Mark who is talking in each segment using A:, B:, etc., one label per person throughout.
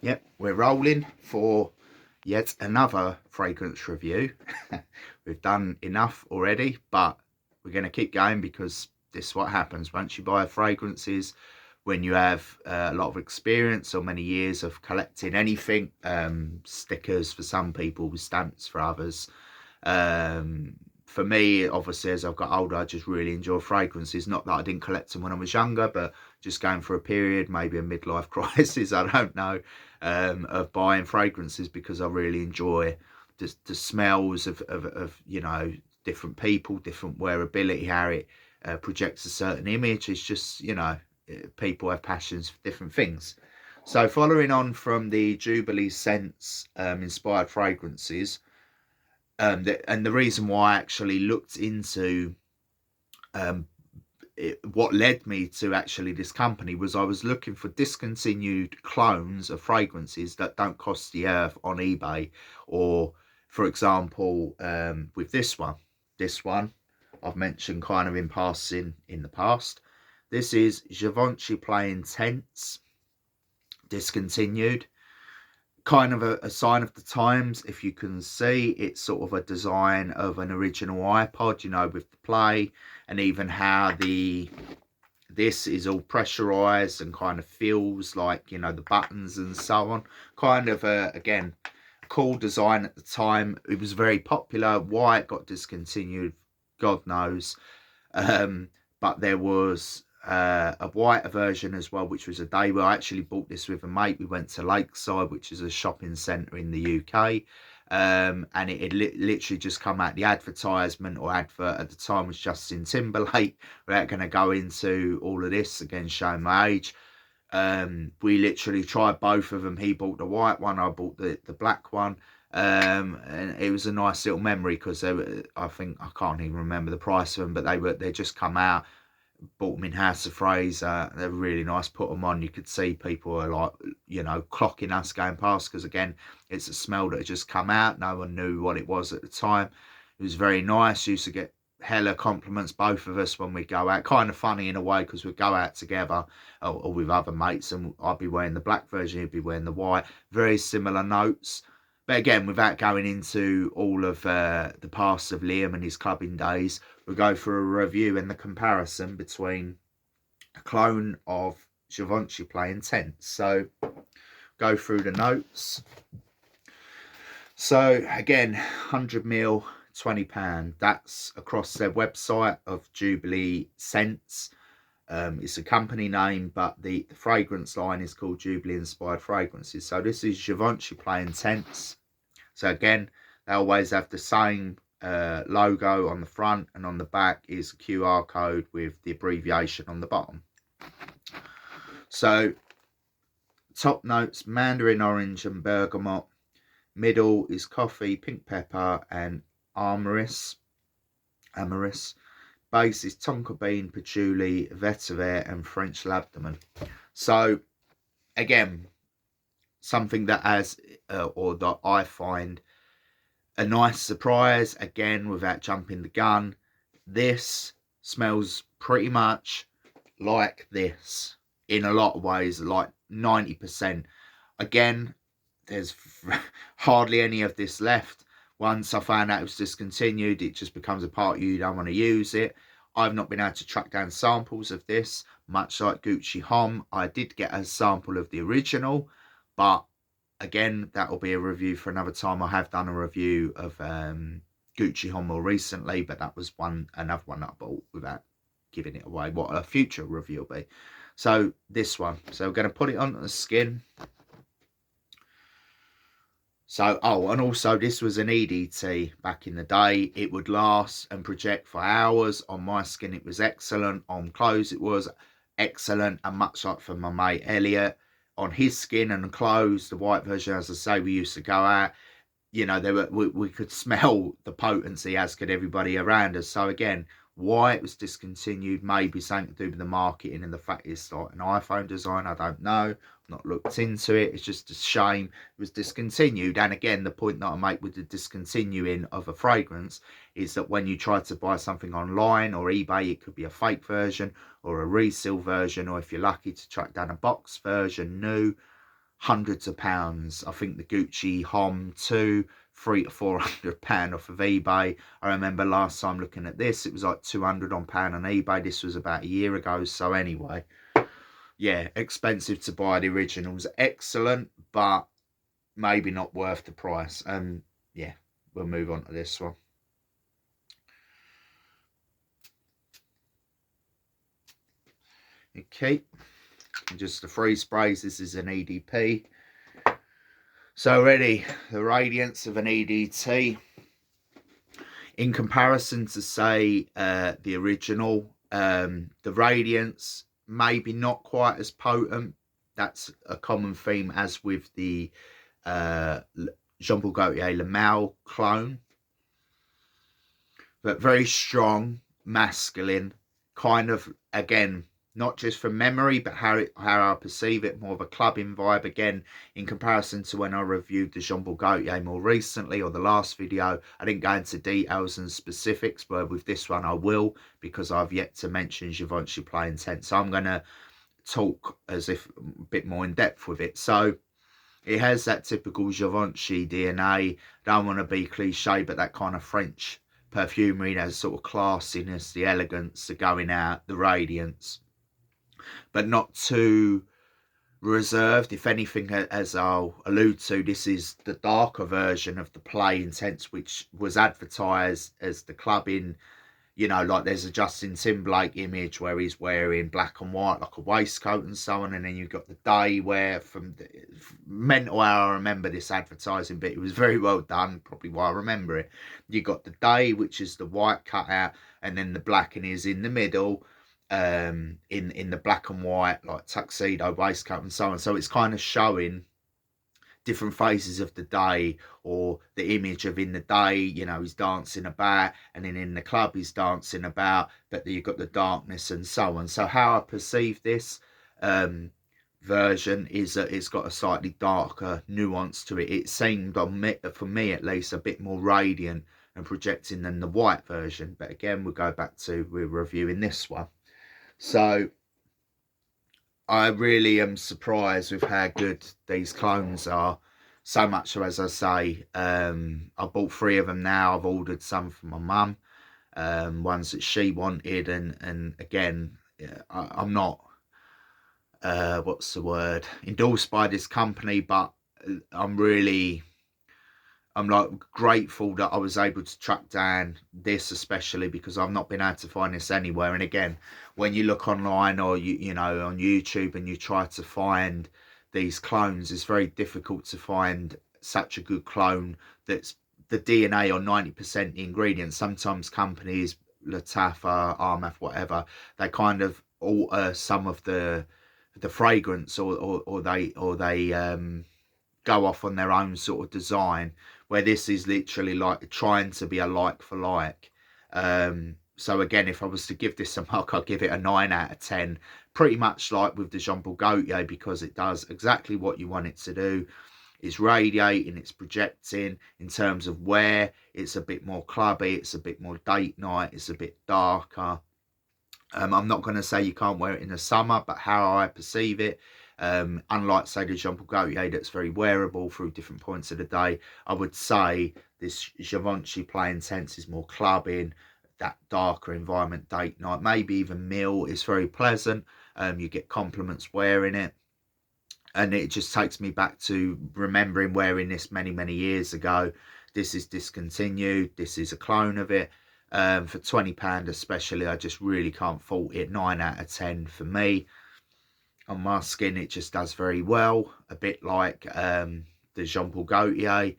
A: Yep, we're rolling for yet another fragrance review. We've done enough already, but we're going to keep going because this is what happens once you buy fragrances. When you have a lot of experience or many years of collecting anything, stickers for some people, stamps for others. For me, obviously, as I've got older, I just really enjoy fragrances. Not that I didn't collect them when I was younger, but just going through a period, maybe a midlife crisis, I don't know, of buying fragrances because I really enjoy the smells of you know, different people, different wearability, how it projects a certain image. It's just, you know, people have passions for different things. So following on from the Jubilee Scents inspired fragrances, and the reason why I actually looked into what led me to actually this company was I was looking for discontinued clones of fragrances that don't cost the earth on eBay, or for example, with this one I've mentioned kind of in passing in the past. This is Givenchy PLAY Intense discontinued. Kind of a sign of the times. If you can see, it's sort of a design of an original iPod, you know, with the play, and even how this is all pressurized and kind of feels like, you know, the buttons and so on. Kind of again, cool design at the time. It was very popular. Why it got discontinued, God knows. But there was a white version as well, which was a day where I actually bought this with a mate. We went to Lakeside, which is a shopping centre in the UK, and it had literally just come out. The advertisement or advert at the time was Justin Timberlake. We're not going to go into all of this again, showing my age. We literally tried both of them. He bought the white one, I bought the black one. And it was a nice little memory because they were, I think, I can't even remember the price of them, but they just come out. Bought them in House of Fraser. They're really nice. Put them on, you could see people are like, you know, clocking us going past, because again, it's a smell that had just come out. No one knew what it was at the time. It was very nice. Used to get hella compliments, both of us, when we go out. Kind of funny in a way, because we'd go out together or with other mates, and I'd be wearing the black version, he'd be wearing the white. Very similar notes. But again, without going into all of the past of Liam and his clubbing days, we'll go for a review and the comparison between a clone of Givenchy PLAY Intense. So, go through the notes. So, again, 100ml, £20. That's across their website of Jubilee Scents. It's a company name, but the fragrance line is called Jubilee Inspired Fragrances. So this is Givenchy PLAY Intense. So again, they always have the same logo on the front, and on the back is a QR code with the abbreviation on the bottom. So top notes: mandarin orange and bergamot. Middle is coffee, pink pepper, and amarice. Base is tonka bean, patchouli, vetiver, and French labdaman. So again, something that has or that I find a nice surprise. Again, without jumping the gun, this smells pretty much like this in a lot of ways, like 90%. Again, there's hardly any of this left. Once I found out it was discontinued, it just becomes a part of you don't want to use it. I've not been able to track down samples of this, much like Gucci Homme. I did get a sample of the original, but again, that will be a review for another time. I have done a review of Gucci Homme more recently, but that was another one that I bought without giving it away. What a future review will be. So this one. So we're going to put it on the skin. So, oh, and also this was an EDT back in the day. It would last and project for hours. On my skin, it was excellent. On clothes, it was excellent. And much like for my mate Elliot, on his skin and clothes, the white version, as I say, we used to go out, you know, we could smell the potency, as could everybody around us. So again, why it was discontinued, maybe something to do with the marketing and the fact it's like an iPhone design, I don't know. Not looked into it. It's just a shame it was discontinued. And again, the point that I make with the discontinuing of a fragrance is that when you try to buy something online or eBay, it could be a fake version or a resale version, or if you're lucky to track down a box version new, hundreds of pounds. I think the Gucci Homme 2, £300 to £400 off of eBay. I remember last time looking at this, it was like £200 on eBay. This was about a year ago. So anyway, yeah, expensive to buy. The original's excellent, but maybe not worth the price. And yeah, we'll move on to this one. Okay, just the free sprays. This is an EDP. So already the radiance of an EDT in comparison to, say, the original, the radiance maybe not quite as potent. That's a common theme as with the Jean Paul Gaultier Le Male clone, but very strong, masculine, kind of, again, not just from memory, but how I perceive it, more of a clubbing vibe. Again, in comparison to when I reviewed the Jean Paul Gaultier more recently, or the last video, I didn't go into details and specifics, but with this one I will, because I've yet to mention Givenchy PLAY Intense. So I'm going to talk as if a bit more in depth with it. So it has that typical Givenchy DNA. Don't want to be cliche, but that kind of French perfumery, that sort of classiness, the elegance, the going out, the radiance, but not too reserved. If anything, as I'll allude to, this is the darker version of the PLAY Intense, which was advertised as the clubbing. You know, like there's a Justin Timberlake image where he's wearing black and white, like a waistcoat and so on. And then you've got the day where, from the mental how I remember this advertising bit, it was very well done, probably why I remember it. You got the day, which is the white cutout, and then the black, and is in the middle, in the black and white, like tuxedo, waistcoat and so on. So it's kind of showing different phases of the day, or the image of in the day, you know, he's dancing about, and then in the club he's dancing about, but you've got the darkness and so on. So how I perceive this version is that it's got a slightly darker nuance to it. It seemed, for me at least, a bit more radiant and projecting than the white version. But again, we'll go back to, we're reviewing this one. So I really am surprised with how good these clones are. So much so, as I say, I bought 3 of them now. I've ordered some for my mum, ones that she wanted, and again, I'm not what's the word, endorsed by this company, but I'm like grateful that I was able to track down this, especially because I've not been able to find this anywhere. And again, when you look online, or you know, on YouTube, and you try to find these clones, it's very difficult to find such a good clone that's the DNA or 90% the ingredients. Sometimes companies, Lattafa, Armaf, whatever, they kind of alter some of the fragrance, or they go off on their own sort of design, where this is literally like trying to be a like for like. So again, if I was to give this a mark, I'd give it a 9 out of 10, pretty much like with the Jean Paul Gaultier, because it does exactly what you want it to do. It's radiating, it's projecting. In terms of wear, it's a bit more clubby, it's a bit more date night, it's a bit darker. I'm not going to say you can't wear it in the summer, but how I perceive it, unlike, say, the Jean Paul Gaultier, that's very wearable through different points of the day, I would say this Givenchy PLAY Intense is more clubbing, that darker environment, date night, maybe even meal. It's very pleasant. You get compliments wearing it. And it just takes me back to remembering wearing this many years ago. This is discontinued. This is a clone of it. For £20 especially, I just really can't fault it. 9 out of 10 for me. On my skin, it just does very well. A bit like the Jean Paul Gaultier.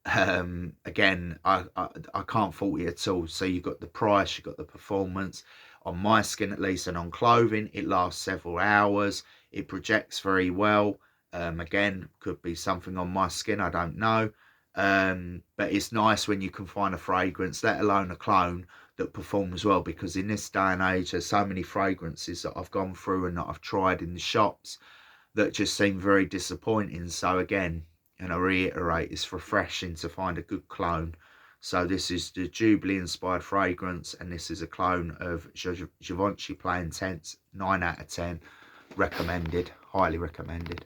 A: Again, I can't fault it at all. So you've got the price, you've got the performance. On my skin at least, and on clothing, it lasts several hours. It projects very well. Again, could be something on my skin, I don't know. But it's nice when you can find a fragrance, let alone a clone, that performs well, because in this day and age, there's so many fragrances that I've gone through and that I've tried in the shops that just seem very disappointing. So again, and I reiterate, it's refreshing to find a good clone. So this is the Jubilee Inspired Fragrance, and this is a clone of Givenchy PLAY Intense. 9 out of 10, recommended, highly recommended.